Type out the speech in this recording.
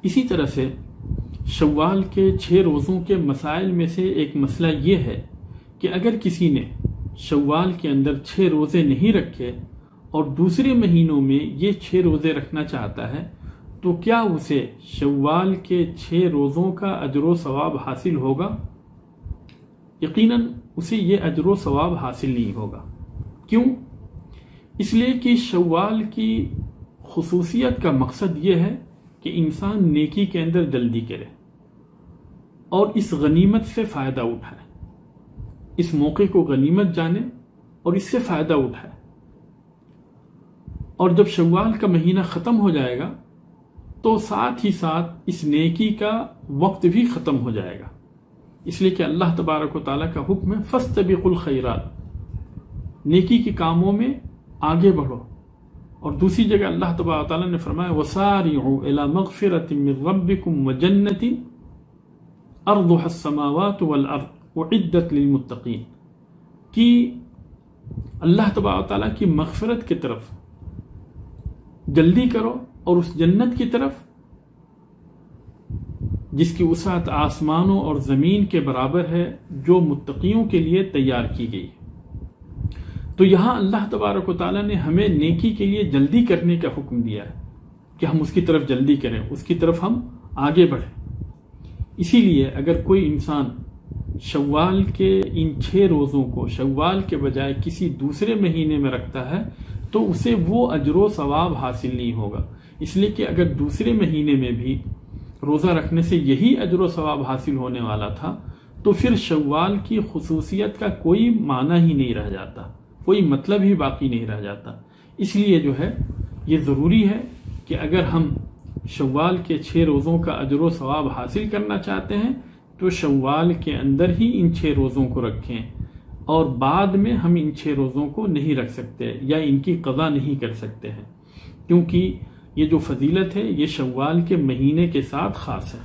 اسی طرح سے شوال کے 6 روزوں کے مسائل میں سے ایک مسئلہ یہ ہے کہ اگر کسی نے شوال کے اندر 6 روزے نہیں رکھے اور دوسرے مہینوں میں یہ 6 روزے رکھنا چاہتا ہے تو کیا اسے شوال کے 6 روزوں کا اجر و ثواب حاصل ہوگا؟ یقیناً اسے یہ اجر و ثواب حاصل نہیں ہوگا۔ کیوں؟ اس لیے کہ شوال کی خصوصیت کا مقصد یہ ہے کہ انسان نیکی کے اندر جلدی کرے اور اس غنیمت سے فائدہ اٹھائے، اس موقع کو غنیمت جانے اور اس سے فائدہ اٹھائے۔ اور جب شوال کا مہینہ ختم ہو جائے گا تو ساتھ ہی ساتھ اس نیکی کا وقت بھی ختم ہو جائے گا، اس لیے کہ اللہ تبارک و تعالیٰ کا حکم ہے فاستبقوا الخیرات، نیکی کے کاموں میں آگے بڑھو۔ اور دوسری جگہ اللہ تبارک و تعالیٰ نے فرمایا وَسَارِعُوا إِلَى مَغْفِرَةٍ مِّن رَبِّكُمْ وَجَنَّةٍ أَرْضُهَا السَّمَاوَاتُ وَالْأَرْضُ أُعِدَّتْ لِلْمُتَّقِينَ، کہ اللہ تبارک و تعالیٰ کی مغفرت کی طرف جلدی کرو اور اس جنت کی طرف جس کی وسعت آسمانوں اور زمین کے برابر ہے، جو متقیوں کے لیے تیار کی گئی۔ تو یہاں اللہ تبارک و تعالیٰ نے ہمیں نیکی کے لیے جلدی کرنے کا حکم دیا ہے کہ ہم اس کی طرف جلدی کریں، اس کی طرف ہم آگے بڑھیں۔ اسی لیے اگر کوئی انسان شوال کے ان 6 روزوں کو شوال کے بجائے کسی دوسرے مہینے میں رکھتا ہے تو اسے وہ اجر و ثواب حاصل نہیں ہوگا، اس لیے کہ اگر دوسرے مہینے میں بھی روزہ رکھنے سے یہی اجر و ثواب حاصل ہونے والا تھا تو پھر شوال کی خصوصیت کا کوئی معنی ہی نہیں رہ جاتا، کوئی مطلب ہی باقی نہیں رہ جاتا۔ اس لیے جو ہے یہ ضروری ہے کہ اگر ہم شوال کے 6 روزوں کا اجر و ثواب حاصل کرنا چاہتے ہیں تو شوال کے اندر ہی ان 6 روزوں کو رکھیں، اور بعد میں ہم ان 6 روزوں کو نہیں رکھ سکتے یا ان کی قضا نہیں کر سکتے ہیں، کیونکہ یہ جو فضیلت ہے یہ شوال کے مہینے کے ساتھ خاص ہے۔